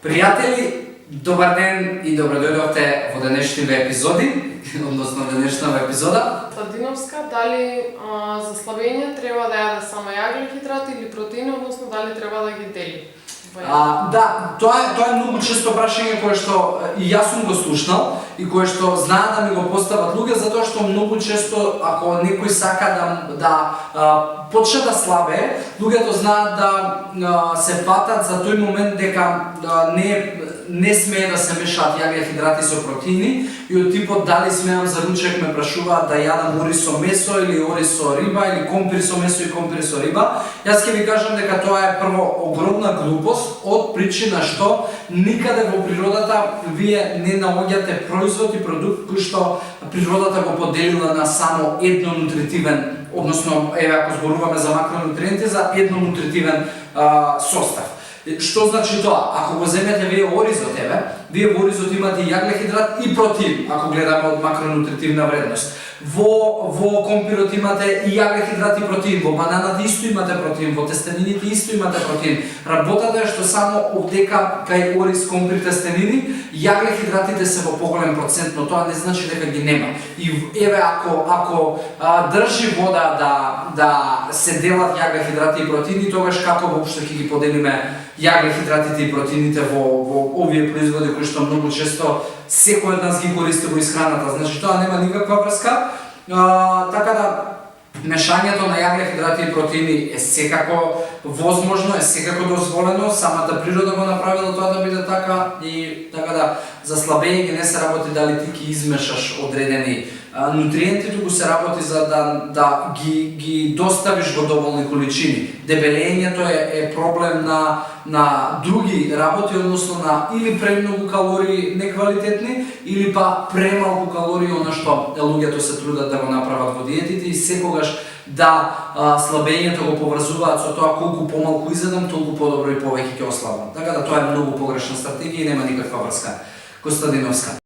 Пријатели, добар ден и добродојдовте во денешниве епизоди, односно денешнава епизода. Стадиновска, дали за слабење треба да јаде само јаглен-хидрати или протеини, односно дали треба да ги дели? Да, тоа е многу често прашање кое што и јас сум го слушнал и кое што знаат да ми го постават луѓе, затоа што многу често ако некој сака да почне да слабее, луѓето знаат да се фатат за тој момент дека не смее да се мешаат јаглен-хидрати со протеини и од типот дали смеам за ручек ме прашуваат да јадам ориз со месо или ориз со риба или компир со месо и компир со риба. Јас ќе ви кажам дека тоа е прво огромна глупост од причина што никаде во природата вие не наоѓате производ и продукт кој што природата го поделила на само еднонутритивен, односно еве ако зборуваме за макронутриенти, за еднонутритивен состав. Што значи тоа? Ако го земете вие оризот, вие во оризот имате јаглен-хидрат и протеин, ако гледаме од макронутритивна вредност. Во компирот имате и јаглен-хидрат и протеин, во бананата исто имате протеин, во тестенините исто имате протеин. Работата е што само одека кај ориз, компир, тестенини, јаглен-хидратите се во поголем процент, но тоа не значи дека ги нема. И еве ако држи вода да се делат јаглен-хидрати и протеини, тогаш како воопшто ќе ги поделиме јаглен-хидратите и протеините во овие производи кои што многу често секој од нас ги користи во исхраната. Значи тоа нема никаква врска. Така да мешањето на јаглен-хидрати и протеини е секако возможно, е секако дозволено, самата природа го направила тоа да биде така и така да за слабење не се работи дали ти ќе измешаш одредени нутриенти, туку се работи за да ги доставиш во доволни количини. Дебелењето е проблем на други работи, односно на или премногу калории неквалитетни, или па премалку калории, она што луѓето се трудат да го направат во диетите и секогаш да слабењето го поврзуваат со тоа колку помалку изедам, толку подобро и повеќе ќе ослабам. Така да тоа е многу погрешна стратегија и нема никаква врска. Костадиновска.